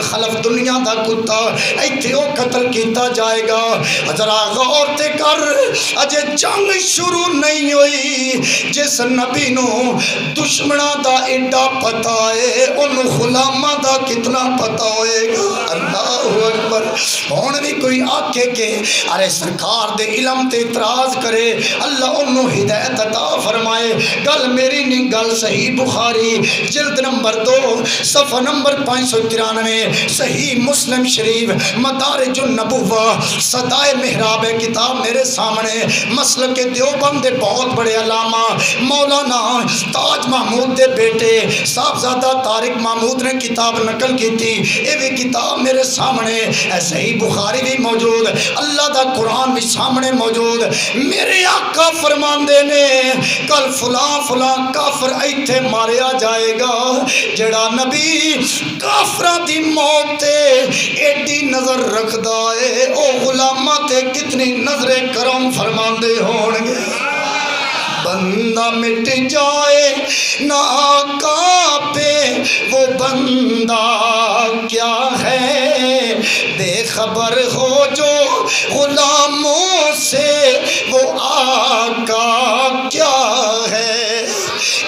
خلف دنیا دا کتا ایتھے او قتل کیتا جائے گا۔ ذرا غور تے کر، اجے جنگ شروع نہیں ہوئی، جس نبی نو دشمناں دا ایڈا پتہ ہے انہوں غلاماں دا کتنا پتہ ہوئے گا۔ اللہ اکبر۔ ہون بھی کوئی آکے کہ ارے سرکار دے علم تے اعتراض کرے، اللہ انہوں ہدایت عطا فرمائے۔ گل میری نہیں، گل صحیح بخاری جلد نمبر 2 صفحہ نمبر 593، صحیح مسلم شریف مدارج النبوہ صدائے محراب کتاب میرے سامنے، مسلک دیوبند دے بہت بڑے علامہ مولانا تاج محمود دے بیٹے صاحبزادہ طارق محمود نے کتاب نقل کی تھی، یہ بھی کتاب میرے سامنے، صحیح بخاری بھی موجود، اللہ دا قرآن بھی سامنے موجود۔ میرے آقا فرماندے نے کل فلاں فلاں کافر ایتھے ماریا جائے گا، جڑا نبی کافران دی موت تے ایڈی نظر رکھدا ہے، او غلامہ تے کتنی نظر کرم فرماندے ہون گے۔ بندہ مٹ جائے نہ آقا پہ وہ بندہ کیا ہے، بے خبر ہو جو غلاموں سے وہ آقا کیا ہے۔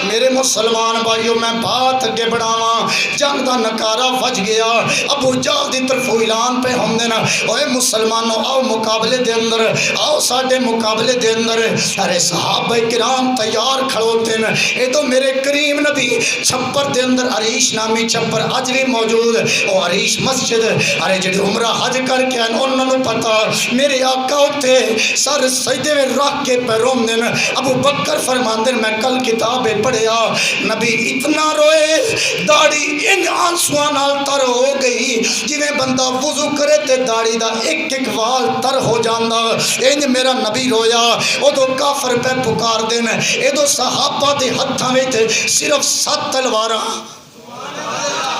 میرے مسلمان بھائیوں میں بات اگے بڑھاواں، جنگ دا نکارہ وج گیا، ابو جہل دی طرف اعلان پہ ہم دینا، اوے مسلمانوں آؤ مقابلے دے اندر، آؤ ساڈے مقابلے دے اندر۔ ارے صحابہ کرام تیار کھڑوتے ہیں، اے تو میرے کریم نبی چھپر دے اندر عریش نامی چھپر اج بھی موجود، او عریش مسجد، ارے جڑے عمرہ حج کر کے آئے انہوں نے پتا میرے آقا ہوتے سر سجدے میں رکھ کے پیروم دن۔ ابو بکر فرماندن میں کل کتاب پڑھیا، نبی اتنا روئے داڑھی ان آنسواں نال تر ہو گئی جویں بندہ وضو کرے تے داڑھی دا ایک ایک وال تر ہو جاندا، انج میرا نبی رویا۔ او دو کافر پہ پکار دین، اے دو صحابہ دے ہتھاں وچ صرف 7 تلواراں،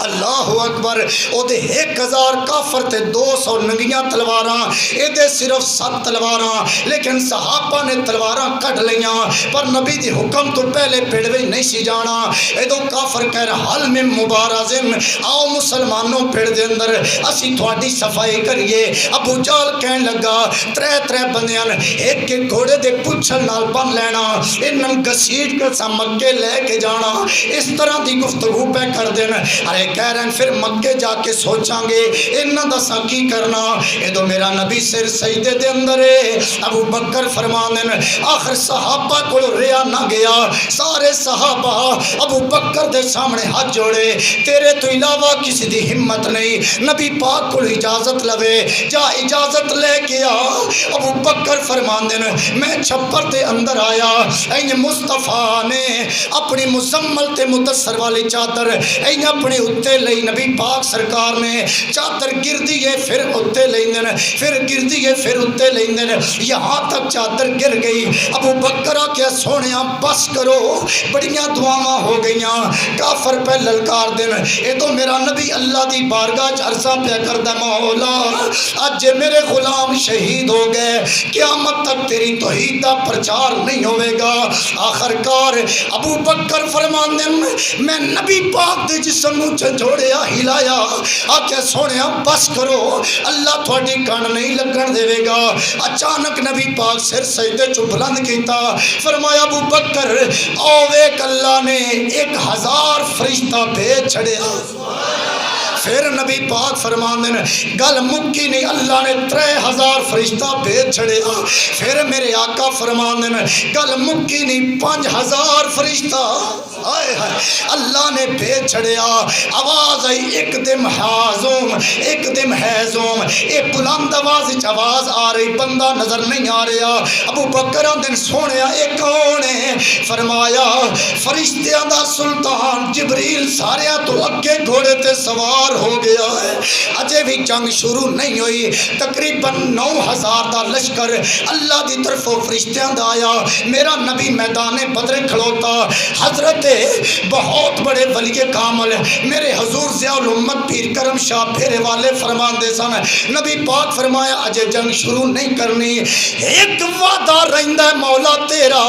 اللہ اکبر، او دے 1000 کافر تے 200 ننگیاں تلواراں، اے دے صرف 7 تلواراں، لیکن صحابہ نے تلواراں کٹ لیاں، پر نبی دی حکم تو پہلے پیڑوے نہیں سی جانا۔ اے دو کافر کہہ رہا حل میں مبارزن، آؤ مسلمانوں پیڑ دے اندر اسی تھوڑی صفائی کریے۔ ابو جہل کہن لگا ترے بندیاں ایک کے گھوڑے دے پچھل نال بن لینا، انہاں گسیٹ کے سا مکے لے کے جانا، اس طرح دی گفتگو پہ کر دینا۔ ارے کہہ رہے ہیں پھر مکے جا کے سوچاں گے انہاں دا سا کی کرنا۔ اے دو میرا نبی سر سجدے دے اندر ہے۔ ابو بکر فرماندن آخر صحابہ کو ریا نہ گیا، سارے صحابہ ابو بکر دے سامنے ہاتھ جوڑے، تیرے تو علاوہ کسی دی ہمت نہیں، نبی پاک کو اجازت لوے، جا اجازت لے کے آ۔ ابو بکر فرماندن میں چھپر دے اندر آیا، این مصطفیٰ نے اپنی مزمل تے مدثر والی چادر این اپنے اتے لئی، نبی پاک سرکار نے چادر گردی ہے پھر اتے لیندن، پھر گردی ہے پھر اتے لیندن، یہاں تک چادر گر گئی۔ ابو بکر کیا سونیاں بس کرو، بڑیاں دعاواں ہو گئیاں، کافر پہ للکار دن۔ اے تو میرا نبی اللہ دی بارگاہ عرصہ پہ کردہ مولا اج میرے غلام شہید ہو گئے، قیامت تک تیری توحید دا پرچار نہیں ہوئے گا۔ آخر کار ابو بکر فرماندن میں نبی پاک دے جسم نو جھنجھوڑیا ہلایا، آکے سونیا بس کرو، اللہ تھوڑی کان نہیں لگن دے گا۔ اچانک نبی پاک سر سجدے چو بلند کیتا، فرمایا ابو بکر او ایک اللہ نے 1000 فرشتہ بھیج چھڑیا۔ پھر نبی پاک فرماندن گل مکی نہیں، اللہ نے 3000 فرشتہ بھیج چھڑیا۔ پھر میرے آقا فرماندن گل مکی نہیں، 5000 فرشتہ اللہ نے بھیج چھڑیا۔ آواز آئی ایک دم حازم ایک دم حیزم، اے بلند آواز آواز آ رہی، بندہ نظر نہیں آ رہا۔ ابو بکر دن سونیا اے کون ہے؟ فرمایا فرشتیاں دا سلطان جبریل ساریاں تو اگے گھوڑے تے سوار ہو گیا ہے۔ اجے بھی جنگ شروع نہیں ہوئی، تقریباً 9000 دا لشکر اللہ دی طرف فرشتیاں دا آیا۔ میرا نبی میدان بدر کھڑوتا، حضرت بہت بڑے ولی کامل میرے حضور ضیاء الامت پیر کرم شاہ پھیرے والے فرمان دے سن، نبی پاک فرمایا اجے جنگ شروع نہیں کرنی، ایک وعدہ رہندا ہے مولا تیرا۔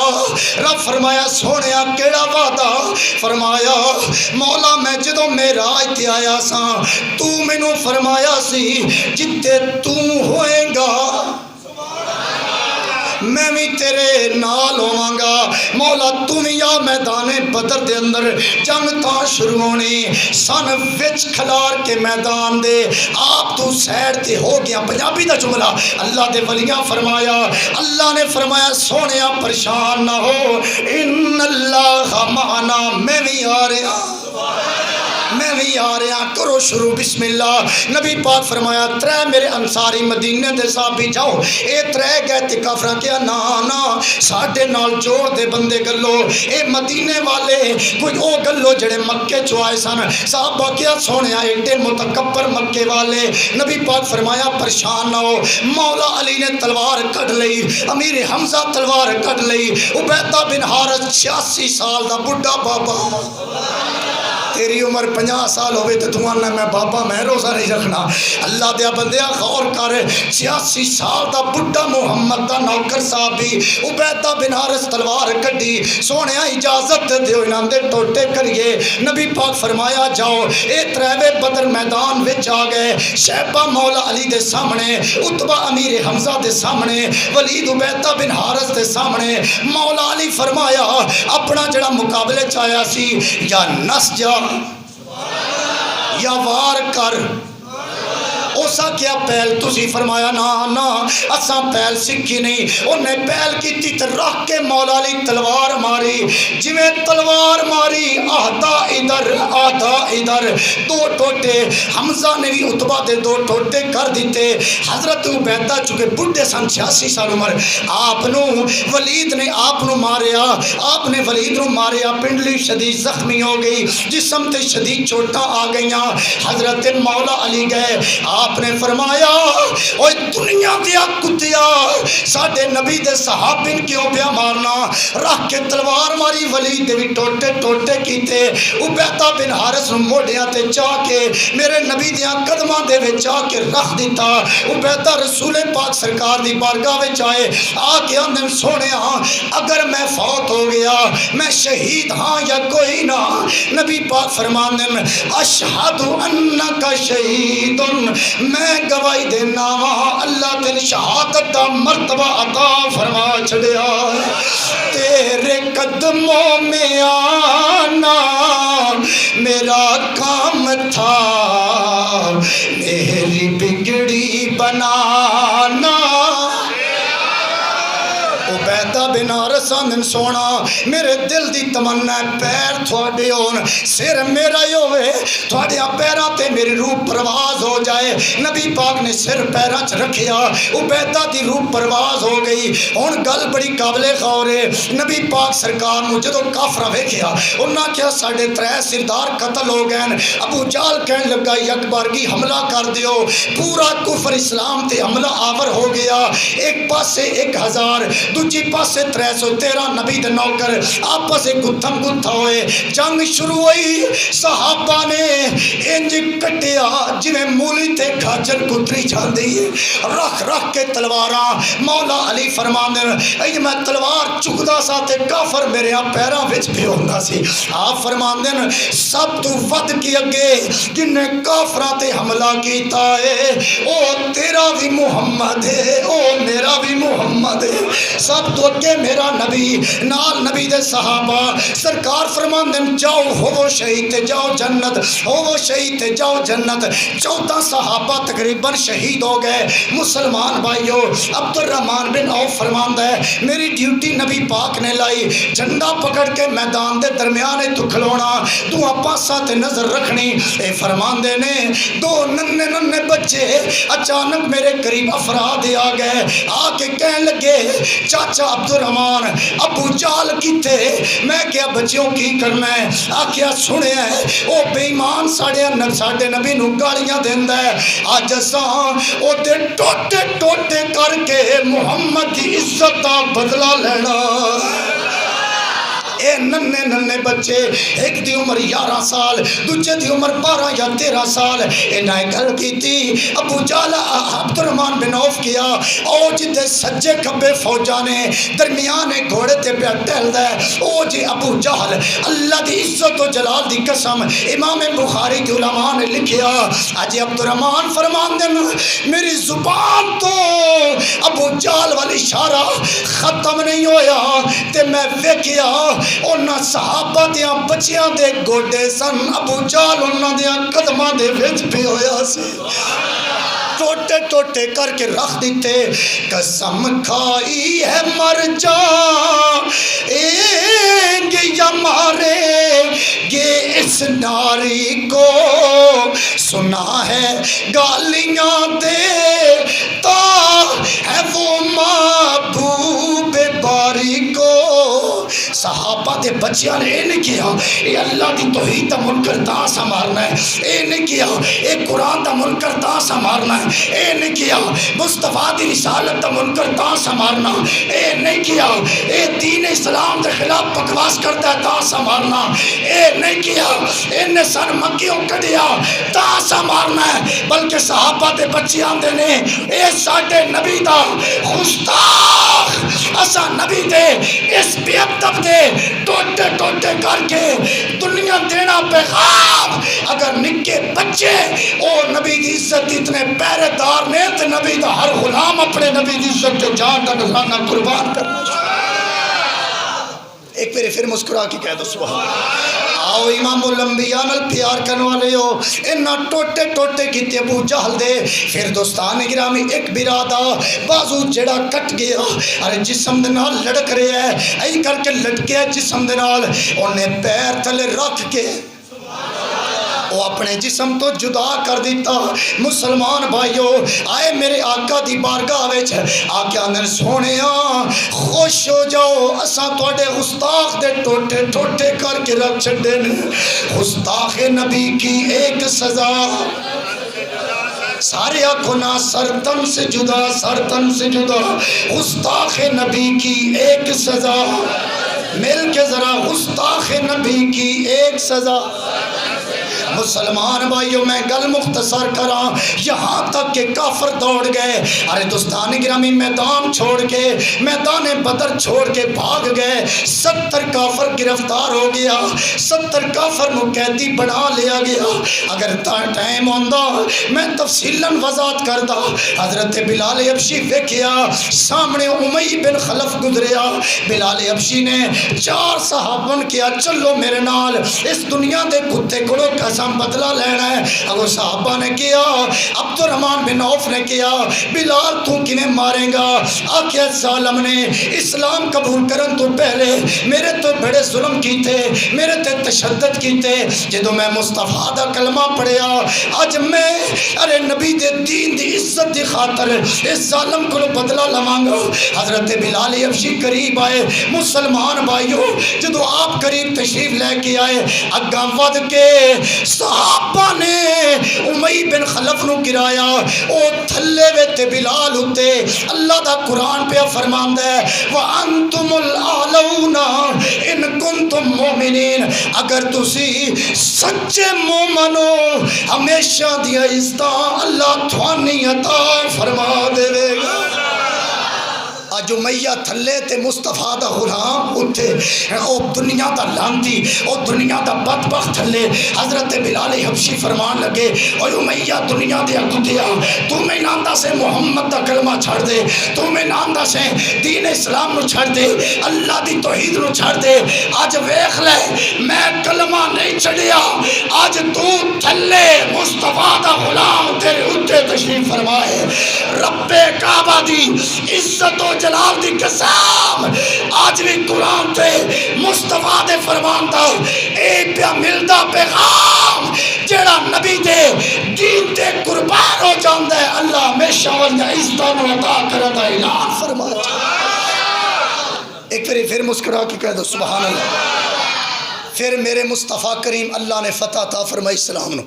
رب فرمایا سونیا کیڑا وعدہ؟ فرمایا مولا میں جدوں معراج تے آیا سا تو مینوں فرمایا سی جتے تو ہوئے گا میں بھی تیرے نال ہوواں گا مولا تو بھی یا میدان بدر دے اندر جنگ تا شروع ہونی سن وچ کھلار کے میدان دے آپ تو سیڈ تے ہو گیا پنجابی دا جملہ اللہ دے ولیاں فرمایا اللہ نے فرمایا سونیا پریشان نہ ہو ان اللہ معنا میں بھی آ رہا میں بھی آ رہا کرو شروع بسم اللہ نبی پاک فرمایا ترے میرے انصاری مدینے دے صحابی جاؤ اے ترے گئے تے کافراں کیا نا ساڈے نال جوڑ دے بندے گلو اے مدینے والے کوئی او گلو جڑے مکے چو آئے سن صحابہ کیا سونیا ایڈے متکبر مکے والے نبی پاک فرمایا پریشان نہ ہو مولا علی نے تلوار کٹ لئی امیر حمزہ تلوار کٹ لئی عبیدہ بن حارث 86 سال دا بڈھا بابا تیری عمر 50 سال ہوئے تو تو آنا میں بابا میں روزہ نہیں رکھنا اللہ دیا بندیا غور کر 86 سال دا بڈھا محمد دا نوکر صحابی عبیدہ بن حارث تلوار کڈی سونے اجازت دیو انہاں دے ٹوٹے کریے نبی پاک فرمایا جاؤ اے تریوے بدر میدان وچ آ گئے شیبہ مولا علی دے سامنے عتبہ امیر حمزہ دے سامنے ولید عبیدہ بن حارث دے سامنے مولا علی فرمایا اپنا جڑا مقابلے چاہیا سی یا نس جا یا وار کر اوسا کیا پہل تسی فرمایا نا اساں پہل سکھی نہیں انہیں پہل کی تھی تو رکھ کے مولا علی تلوار ماری جویں تلوار ماری آدھا ادھر دو ٹوٹے حمزہ نے بھی عتبہ دے دو ٹوٹے کر دیتے حضرت عبیدہ چکے بڑھے سن 86 سال عمر آپ نو ولید نے آپ نو ماریا آپ نے ولید نو ماریا پنڈلی شدید زخمی ہو گئی جسم تے شدید چوٹاں آ گئیاں حضرت مولا علی گئے آپ نے فرمایا اوہ دنیا دیا کتیا ساڑھے نبی دے صحابین کیوں پیا مارنا رکھ کے تلوار ماری ولید دے بھی ٹوٹے ٹوٹے کیتے عبیدہ بن حارث موڑیاں تے چاہ کے میرے نبی دیا قدمہ دے وے چاہ کے رکھ دیتا عبیدہ رسول پاک سرکار دی بارگاہ وے چاہے آکے اندر سونے ہاں اگر میں فوت ہو گیا میں شہید ہاں یا کوئی نہ نبی پاک فرمان دن اشہد انکا شہیدن میں گواہی دینا وہاں اللہ تین شہادت دا مرتبہ عطا فرما چھڑیا تیرے قدموں میں آنا میرا کام تھا میری بگڑی بنانا عبیدہ بن حارث آندن سونا میرے دل دی تمنا پیر تھوڑے ہون سر میرا ہی ہوئے تھوڑے پیراں تے میری روح پرواز ہو جائے نبی پاک نے سر پیراں چ رکھیا عبیدہ دی روح پرواز ہو گئی ہن گل بڑی قابل غور ہے نبی پاک سرکار نو جدوں کافراں ویکھیا انہاں کیا ساڈے ترے سردار قتل ہو گئے ابو جہل کہن لگا یک بارگی حملہ کر دیو پورا کفر اسلام تے حملہ آور ہو گیا ایک پاسے 1000 دوجی پاسے 313 نبی دے نوکر آپس گتھم گتھا ہوئے جنگ شروع ہوئی صحابہ نے انج کٹیا جویں مولی تے گاجر کتری جان دی رکھ کے تلواراں مولا علی فرمان دے اے میں تلوار چکدا سا تے کافر میرے پیراں وچ پھیوندا سی آپ فرمان دے سب تو ود کی اگے جن نے کافراں تے حملہ کیتا ہے او تیرا بھی محمد ہے او میرا بھی محمد ہے سب تو اگے میرا نبی نال نبی دے صحابہ سرکار فرمان دن جاؤ ہو شہید تے جاؤ جنت ہو شہید تے جاؤ جنت 14 صحابہ تقریباً شہید ہو گئے مسلمان بھائیو عبد الرحمن بن عوف فرمان ہے میری ڈیوٹی نبی پاک نے لائی جھنڈا پکڑ کے میدان دے درمیانے تو کھلونا تو اپاسا تے نظر رکھنی اے فرمان دے نے دو ننے بچے اچانک میرے قریب افراد آ گئے آ کے کہنے لگے چاچا عبد الرحمن ابو جال کی تھے میں کیا بچیوں کی کرنا ہے آکیا سنے ہیں او بے ایمان ساڑھے نبی نو گالیاں دیندہ ہے آج اساں او دے ٹوٹے ٹوٹے کر کے محمد کی عزت دا بدلہ لینا اے ننے ننے بچے، ایک دی عمر 11 سال، دوجے دی عمر 12 یا 13 سال، انہاں گل کیتی ابو جہل عبد الرحمن بن عوف کیا او جتے سجے کھبے فوجاں نے درمیان گھوڑے تے پیا ٹہلدا ہے او جی ابو جہل۔ اللہ دی عزت و جلال دی قسم امام بخاری کے علماء نے لکھیا اج عبد الرحمن فرماندے میری زبان تو ابو جہل والی اشارہ ختم نہیں ہویا تے میں ویکھیا انہاں صحابہ دیاں بچیاں دے گوڈے سن، ابو جہل انہاں دیاں قدماں دے وچ پیا ہویا سی، ٹوٹے ٹوٹے کر کے رکھ دیتے۔ قسم کھائی ہے مر جائیں گے یا مارے گے اس ناری کو، سنا ہے گالیاں دیتا ہے وہ محبوب باری کو۔ صحابہ دے بچیاں نے اے نہیں کیا اے اللہ دی توحید دا منکر تا سنبھالنا ہے، اے نہیں کیا اے قرآن دا منکر تا سنبھالنا ہے، اے نہیں کیا مصطفیٰ دی رسالت دا منکر تا سنبھالنا، اے نہیں کیا اے دین اسلام دے خلاف بکواس کرتا ہے تا سنبھالنا، اے نہیں کیا انہیں سن مکیوں کڑیا تا سنبھالنا ہے، بلکہ صحابہ دے بچے آندے نے اے ساڈے نبی دا گستاخ، اسا نبی دے اس بے ادب دے ٹوٹے ٹوٹے کر کے دنیا دینا پیغام، اگر نکے بچے او نبی دی عزت اتنے پہرے دار نے تو نبی دا ہر غلام اپنے نبی دی عزت کے جان کا نذرانہ قربان کرنا۔ ایک پھر مسکرا کے کہہ دو سبحان اللہ۔ آؤ امام الانبیاء نال پیار کرنے والے ہو، انہاں ٹوٹے ٹوٹے کیتے ابو جہل دے۔ پھر دوستان گرامی ایک برادہ بازو جڑا کٹ گیا، ارے جسم دے نال لڑک رہے ہیں، ائی کر کے لٹکیا جسم دے نال، انہیں پیر تھلے رکھ کے وہ اپنے جسم تو جدا کر دیتا۔ مسلمان بھائیو آئے میرے آقا دی بارگاہ وچ آقا نے سونیا خوش ہو جاؤ، اساں تواڈے گستاخ دے ٹوٹے ٹوٹے کر کے رکھ چھڈے نے۔ گستاخ نبی کی ایک سزا، سارے گناہ سرتن سے جدا، سرتن سے جدا، گستاخ نبی کی ایک سزا، مل کے ذرا گستاخ نبی کی ایک سزا۔ مسلمان بھائیوں میں گل مختصر کراں، یہاں تک کہ کافر دوڑ گئے، ارے دوستان گرامی میدان چھوڑ کے، میدان بدر چھوڑ کے بھاگ گئے، 70 کافر گرفتار ہو گیا، 70 کافر نو قیدی بنا لیا گیا۔ اگر ٹائم ہوندا میں تفصیلاً وضاحت کردا۔ حضرت بلال حبشی ویکھیا سامنے امی بن خلف گزریا، بلال حبشی نے 4 صحابن کیا چلو میرے نال اس دنیا دے کتے کڑوں قسم بدلہ لینا ہے۔ اگر صحابہ نے کیا، عبد الرحمن بن عوف نے کیا، بلال تو کنے مارے گا؟ آقا ظالم نے اسلام قبول کرن تو پہلے میرے تو بڑے ظلم کیتے، میرے تے تشدد کیتے، جدو میں مصطفیٰ دا کلمہ پڑھیا اج میں ارے نبی دے دین دی عزت دی خاطر اس ظالم کو بدلہ لواں گا۔ حضرت بلال حبشی قریب آئے۔ مسلمان بھائیو جدو آپ قریب تشریف لے کے آئے، اگاں ود کے صحابہ نے امی بن خلف نو گرایا، او تھلے ویتے بلال ہوتے۔ اللہ دا قرآن پہ فرماندا ہے وَأَنْتُمُ الْأَعْلَوْنَ إِن كُنْتُم مُؤْمِنِينَ، اگر تسی سچے مومن ہو ہمیشہ دیا عزتاں اللہ تھوانی عطا فرما دے گا۔ آج امیہ تھلے تے مصطفیٰ دا غلام اٹھے، او دنیا دا لانتی، او دنیا دا بدبخت تھلے۔ حضرت بلال حبشی فرمان لگے اوے امیہ دنیا دے اکتیا، تو میں ناندہ سے محمد دا کلمہ چھڑ دے، تو میں ناندہ سے دین اسلام نو چھڑ دے، اللہ دی توحید نو چھڑ دے۔ آج ویخ لے میں کلمہ نہیں چھڑیا، آج تو تھلے مصطفیٰ دا غلام تیرے اٹھے تشریف فرمائے۔ رب کعبہ دی عزت و جلال دی قسم آج بھی قرآن تے مصطفیٰ دے فرمان دا اے پیا ملدا پیغام جیڑا نبی دے دین تے قربان ہو جاندہ ہے، اللہ ہمیشہ ورنہ عزتاں عطا کردا اعلان فرمایا۔ ایک پھر مسکرا کے کہہ دو سبحان اللہ۔ پھر میرے مصطفیٰ کریم اللہ نے فتح عطا فرمائی اسلام نو۔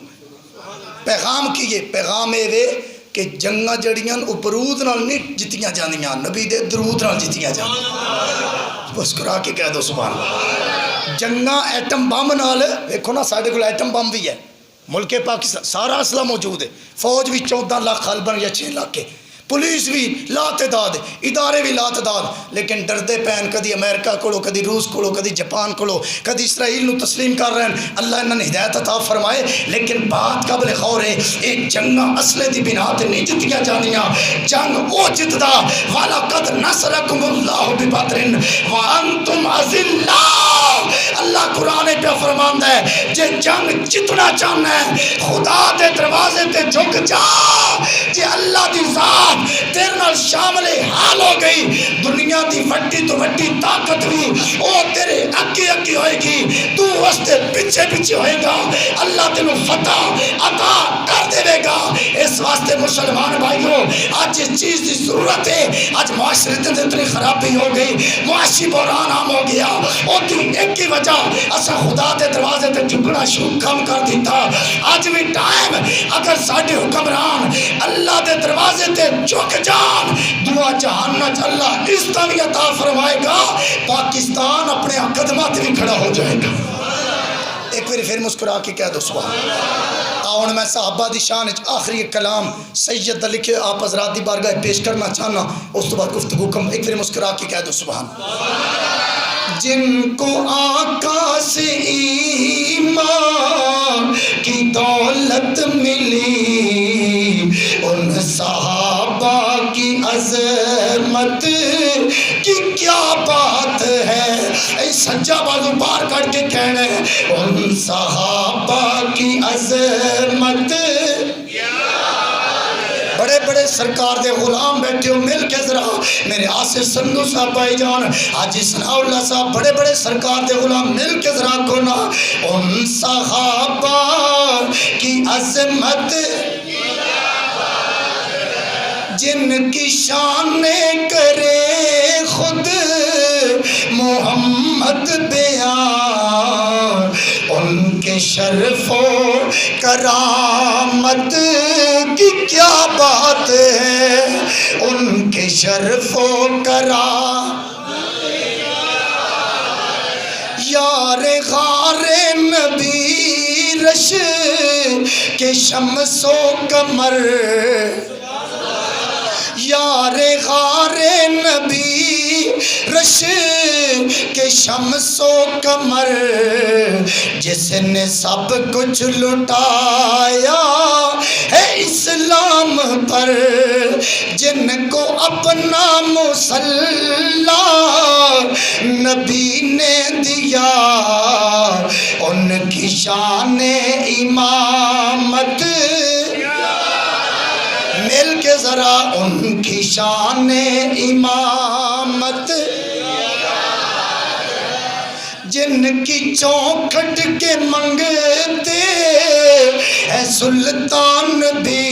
پیغام کیے، پیغام اے وے کہ جنگاں جڑیاں برود نال نہیں جتیاں جاندیاں، نبی دے درود نال جتیاں جاندیاں۔ مسکرا کے کہہ دو سبحان اللہ۔ جنگاں ایٹم بم نال ویکھو نا، ساڈے کول ایٹم بم بھی ہے، ملک پاکستان سارا اسلحہ موجود ہے، فوج بھی 14 لاکھ خالبن یا 6 لاکھ ہے، پولیس بھی لا تعداد، ادارے بھی لا تعداد، لیکن ڈردے پین کدی امریکہ کولو، کدی روس کولو، کدی جاپان کولو، کدی اسرائیل نو تسلیم کر رہے ہیں۔ اللہ انہاں نے ہدایت عطا فرمائے، لیکن بات قبل غور ہے، یہ جنگاں اصلے دی بنا تے نہیں جتیاں جانیاں، جنگ او جتدا وَلَقَدْ نَصَرَكُمُ اللَّهُ بِبَدْرٍ وَأَنْتُمْ أَذِلَّةٌ۔ اللہ قرآن پہ فرماندا ہے جے جنگ جتنا چاہنا ہے خدا دے دروازے تے جھک جا، جے اللہ دی ذات تیرے نال شامل حال ہو گئی، دنیا دی وڈی تو وڈی طاقت بھی او تیرے اگے اگے ہوئے گی، تو اس دے پیچھے پیچھے ہوئے گا، اللہ تینو فتح عطا کر دے گا۔ اس واسطے مسلمان بھائیوں آج اس چیز دی ضرورت ہے، آج معاشرے دے اتنی خرابی ہو گئی، معاشی بحران عام ہو گیا، اور دی ایک ہی وجہ اسا خدا دے دروازے تے جھکنا شروع کم کر دیتا۔ آج بھی ٹائم اگر ساڈے حکمران اللہ دے دروازے تے جھک جان، دعا جہانہ اللہ اس طرح عطا فرمائے گا، پاکستان اپنے قدمات بھی کھڑا ہو جائے گا۔ ایک بار پھر مسکرا کے کہہ دو سبحان اللہ۔ آؤں میں صحابہ دی شان آخری کلام سید دا لکھے آپ حضرات دی بارگاہ پیش کرنا چاہنا، اس تو بعد گفتگو کم، ایک بار مسکرا کے کہہ دو سبحان اللہ۔ جن کو آقا سے ایمان کی دولت ملی، ان صحابہ کی عظمت کی کیا بات ہے، اے سجا بازو پار کر کے کہنا ہے، ان صحابہ کی عظمت، بڑے بڑے سرکار دے غلام بیٹھے ہو، مل کے ذرا میرے آصف سندھو صاحب بھائی جان، حاجی ثناء اللہ صاحب، بڑے بڑے سرکار دے غلام مل کے ذرا کونا، ان صحابہ کی عظمت جن کی شان کرے خود محمد بیان، ان کے شرف و کرامت کی کیا بات ہے، ان کے شرف و کرامت، یار غار نبی رش کے شمس و قمر، یار غار نبی رش کے شمس و قمر، جس نے سب کچھ لٹایا ہے اسلام پر، جن کو اپنا مصلی نبی نے دیا، ان کی شان امامت، مل کے ذرا ان کی شان امامت، جن کی چوکھٹ کے منگتے ہے سلطان بھی،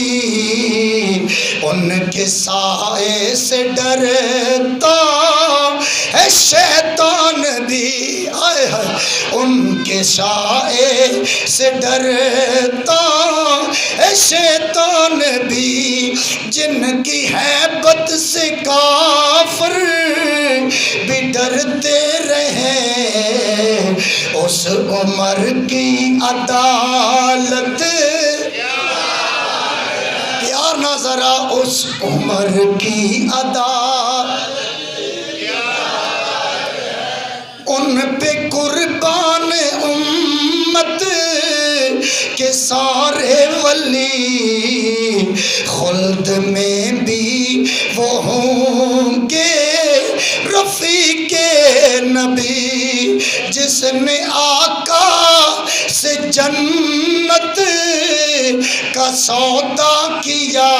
ان کے سائے سے ڈرتا ہے شیطان بھی، آئے ہائے ان کے سائے سے ڈرتا ہے شیطان بھی، جن کی ہیبت سے کافر بھی ڈرتے رہے، اس عمر کی عدالت، پیار نہ ذرا اس عمر کی عدالت، ان پہ قربان امت کے سارے ولی، خلد میں بھی وہ ہوں گے رفیق نبی، جس نے آقا سے جنت کا سودا کیا،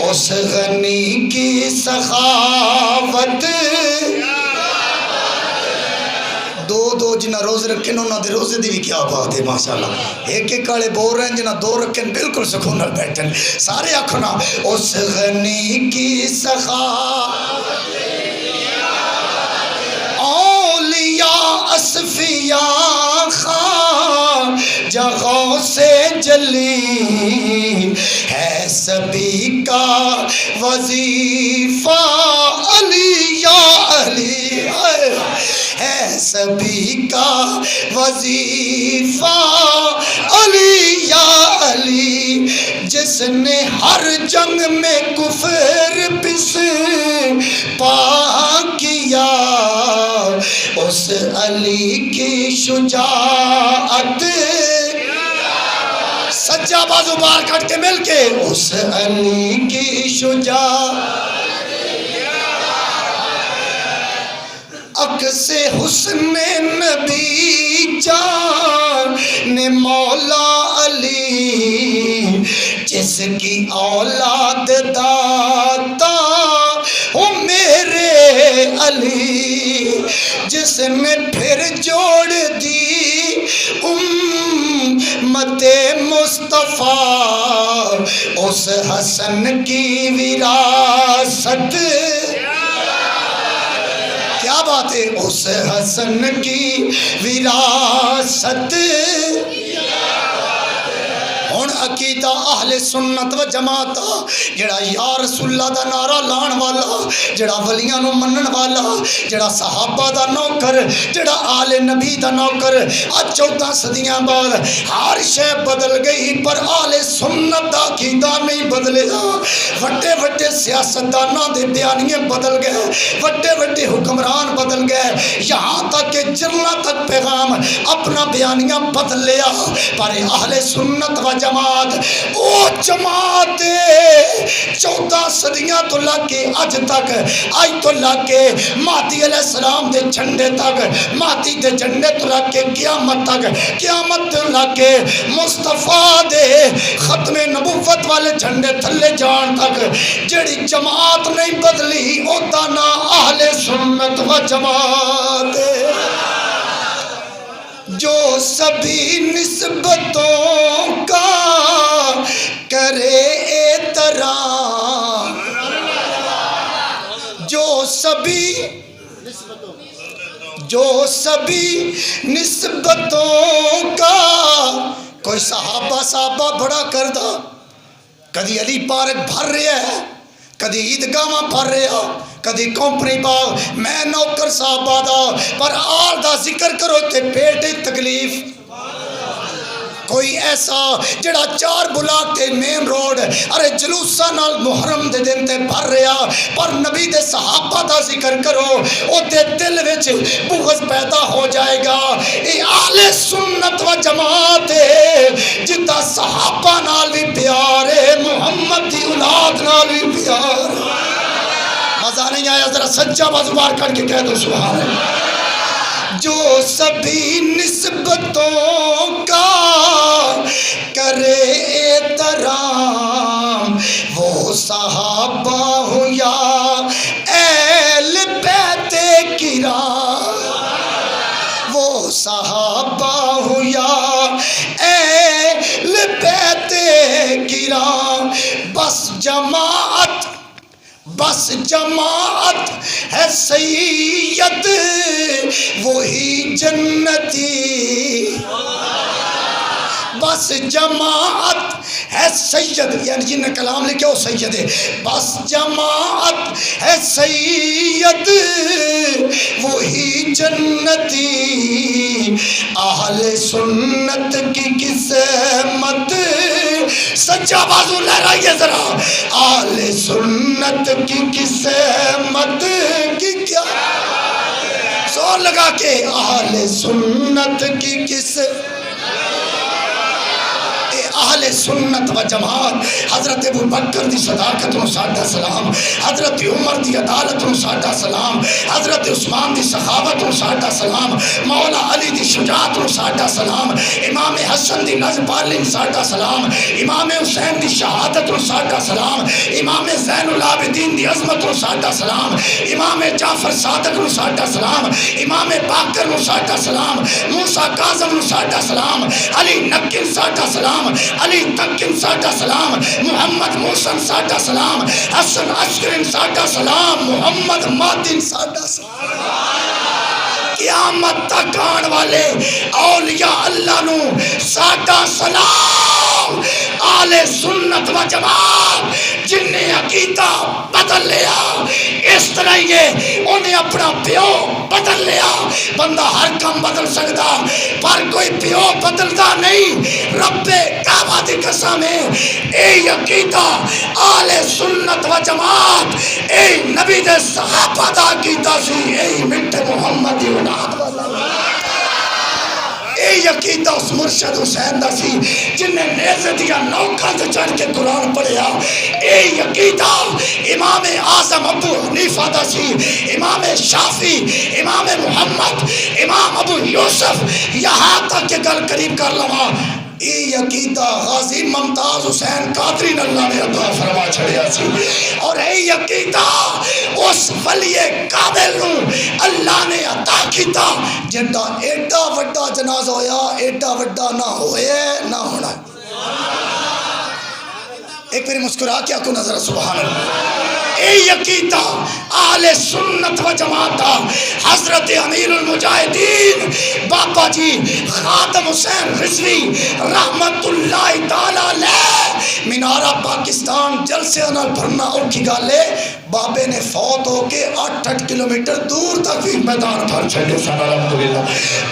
اس غنی کی سخاوت، دو جنہ روزے رکھیں انہوں نے روزے دی بھی کیا بات ہے ماشاءاللہ، ایک ایک کالے بول رہے ہیں جنہ دو رکھیں بالکل سکون نہ بیٹھیں، سارے آکھنا اس غنی کی سخاوت، اولیاء اصفیاء خان جگہوں سے جلی، ہے سبھی کا وظیفہ علی یا علی، ہے سبھی کا وظیفہ علی یا علی، جس نے ہر جنگ میں کفر پس پا کیا، اس علی کی شجاعت، سجا بازو بار کٹ کے مل کے، اس علی کی شجاعت، عکس حسن نبی جان مولا علی، جس کی اولاد داتا ہوں میرے علی، جس نے پھر جوڑ دی امت مصطفیٰ، اس حسن کی وراثت، کیا بات ہے، اس حسن کی وراثت۔ ہن عقیدہ اہل سنت و جماعت جڑا یا رسول اللہ دا نعرہ لان والا، جڑا ولیاں نو منن والا، جڑا صحابہ دا نوکر، جڑا آل نبی دا نوکر، اج 14 صدیاں بعد ہر شے بدل گئی پر آل سنت دا عقیدہ نہیں بدلیا۔ وڈے وڈے سیاستداناں دے بیانیے بدل گئے، وڈے وڈے حکمران بدل گئے، یہاں تک کہ جنرل تک پیغام اپنا بیانیہ بدل لیا، پر اہل سنت و جماعت او جماعت 14 صدیاں تو لگ کے اج تک، آج تو لگ کے مہدی علیہ السلام دے جھنڈے تک، مہدی دے جھنڈے تو لگ کے قیامت تک، قیامت تو لگ کے مصطفیٰ دے ختم نبوت والے جھنڈے تھلے جان تک جڑی جماعت نہیں بدلی او دا نا اہل سنت و جماعت، جو سبھی نسبتوں کا کرے احترام، جو سبھی نسبتوں کا، کوئی صحابہ بڑا کردہ، کدی علی پارک بھر رہا ہے، کدی عیدگاہ بھر رہا، کدی کمپنی باغ، میں نوکر صحابہ دا، پر آل دا ذکر کرو تے پیٹ تکلیف۔ کوئی ایسا جڑا 4 بلاک تے مین روڈ ارے جلوساں نال محرم دے دن تے بھر رہا، پر نبی دے صحابہ دا ذکر کرو او تے دل وچ بغض پیدا ہو جائے گا۔ اے اہل سنت و جماعت ہے جتا صحابہ نال بھی پیار ہے، محمد دی اولاد نال بھی پیار ہے۔ مزہ نہیں آیا؟ ذرا سچا بازوار کر کے کہہ دو سبحان اللہ۔ جو سبھی نسبتوں کا کرے احترام، وہ صحابہ ہوں یا اہل بیت کرام، وہ صحابہ ہوں یا اہل بیت کرام، بس جماعت ہے سید وہی جنتی، بس جماعت ہے سید، یعنی جن نے کلام لکھا وہ سید ہے، بس جماعت ہے سید وہی جنتی، اہل سنت کی قسمت، سچا بازو لہرائیے ذرا، اہل سنت کی قسمت کی کیا، زور لگا کے، اہل سنت کی قسمت، اہل سنت و جماعت، حضرت ابو بکر دی صداقت نو ساڈا سلام، حضرت عمر دی عدالت نو ساڈا سلام، حضرت عثمان دی سخاوت نو ساڈا سلام، مولا علی دی شجاعت نو ساڈا سلام، امام حسن دی نظم پالی ساڈا سلام، امام حسین دی شہادت نو ساڈا سلام، امام زین العابدین دی عظمت نو ساڈا سلام، امام جعفر صادق نو ساڈا سلام، امام باقر نو ساڈا سلام، موسیٰ کاظم نو ساڈا سلام، علی نقل ساڈا سلام، علی تکن ساڈا سلام، محمد موسن ساڈا سلام، حسن عسکرین ساڈا سلام، محمد مادن ساڈا سلام، قیامت تک آن والے اولیاء اللہ نو ساڈا سلام۔ قوم اہل سنت و جماعت جن نے عقیدہ بدل لیا اس طرح یہ انہیں اپنا پیو بدل لیا. بندہ ہر کم بدل سکتا پر کوئی پیو بدلتا نہیں. رب کعبہ دی قسم ہے اے عقیدہ اہل سنت و جماعت اے نبی دے صحابہ دا عقیدہ سی اے مٹے محمد دی اولاد اے عقیدہ اس مرشد حسین دا سی جن نے نیزے دیا نوکھا سے چڑھ کے قرآن پڑھیا. اے عقیدہ امام اعظم ابو حنیفہ دا سی, امام شافعی, امام محمد, امام ابو یوسف, یہاں تک کہ گل قریب کر لوا اے عقیدہ غازی ممتاز حسین قادری اللہ نے عطا فرما چھڑیا سی. اور اے عقیدہ اس ولی کامل نو اللہ نے عطا کیتا جندا ایڈا وڈا جنازہ ہویا ایڈا وڈا نہ ہوئے نہ ہونا. ایک میری مسکرا کیا کو نظر سبحان اللہ. اے عقیدہ اہل سنت و جماعت حضرت امیر المجاہدین بابا جی خاتم حسین رضوی رحمت اللہ تعالی علیہ مینارہ پاکستان جلسے نال بھرنا اوکھی گل ہے. بابے نے فوت ہو کے 8 کلومیٹر دور تک بھی میدان بھر چھڑے سن الحمدللہ.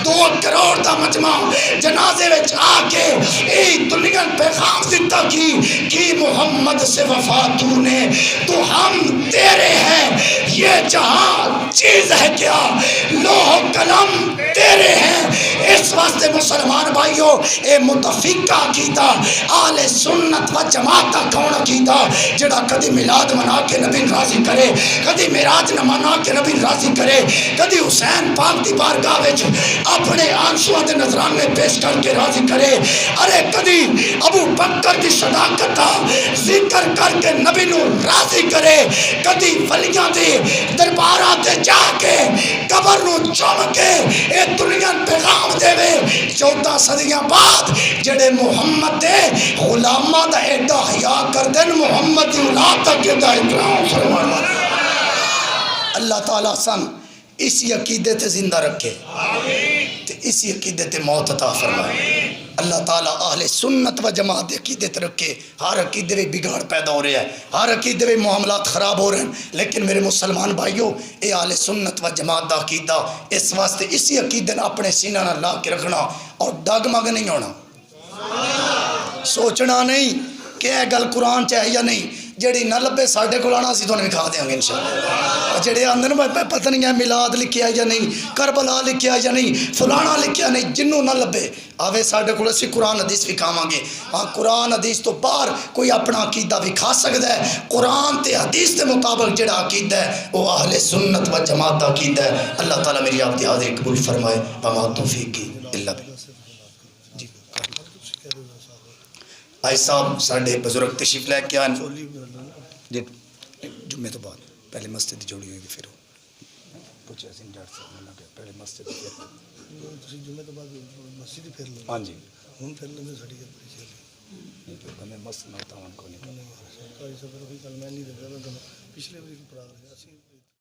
2 کروڑ دا مجمع جنازے وچ آ کے اے دنیا پیغام دیتا کی محمد سے وفا تو نے تو ہم تیرے ہیں, یہ جہاں چیز ہے کیا لوح و قلم تیرے ہیں. اس واسطے مسلمان بھائیوں اے متفقہ عقیدہ اہل سنت و جماعت کا کون عقیدہ جڑا کدی میلاد منا کے نبی راضی کرے, کدی معراج نہ منا کے نبی راضی کرے, کدی حسین پاک دی بارگاہ وچ اپنے آنسواں دے نذرانے پیش کر کے راضی کرے, ارے کدی ابو بکر دی صداقت دا ذکر کر کے نبی نو راضی کرے, کدی ولیاں دے درباراں تے جا کے قبر نو چوم کے اے دنیا پیغام دے 14 صدیاں بعد جڑے محمد دے غلاماں دا ایڈا حیا کر دین محمد دی اولاد تک دا احترام فرمانا. اللہ تعالیٰ سن اسی عقیدے تے زندہ رکھے تے اسی عقیدے تے موت عطا فرمائے. اللہ تعالیٰ اہل سنت و جماعت عقیدے تے رکھے. ہر عقیدے میں بگاڑ پیدا ہو رہا ہے, ہر عقیدے میں معاملات خراب ہو رہے ہیں, لیکن میرے مسلمان بھائیوں اے اہل سنت و جماعت دا عقیدہ اس واسطے اسی عقیدے نے اپنے سینہ نہ لا کے رکھنا اور ڈگمگ نہیں ہونا, سوچنا نہیں کہ اے گل قرآن چاہے یا نہیں. جڑی نہ لبے ساڈے کول آنا اسی تھانوں دکھا دیاں گے انشاءاللہ. جڑے آندے نے پتہ نہیں ہے میلاد لکھیا یا نہیں, کربلا لکھیا یا نہیں, فلانا لکھیا نہیں, جنوں نہ لبے آوے ساڈے کول اسی قرآن حدیث وکھاواں گے. ہاں قرآن حدیث تو باہر کوئی اپنا عقیدہ وکھا سکدا ہے. قرآن تے حدیث دے مطابق جڑا عقیدہ ہے وہ اہل سنت و جماعت دا عقیدہ ہے. اللہ تعالیٰ میری آپ دی حاضری قبول فرمائے. وما توفیق الا باللہ. جی بھائی صاحب ساڈے بزرگ تشریف لے کے آن جی جمعے تو بعد پہلے مسجد جوڑی ہوئی پھر کچھ ایسے ڈاکٹر صاحب نے کہا پہلے مسجد پھر جمعے تو بعد مسجد پھر لو. ہاں جی ہن پھر لیں ساڈی نہیں ہمیں مسجد نہ تاون کو نہیں سرکاری سفر ہوئی کل میں نہیں دیکھا پچھلے بار پڑھا رہے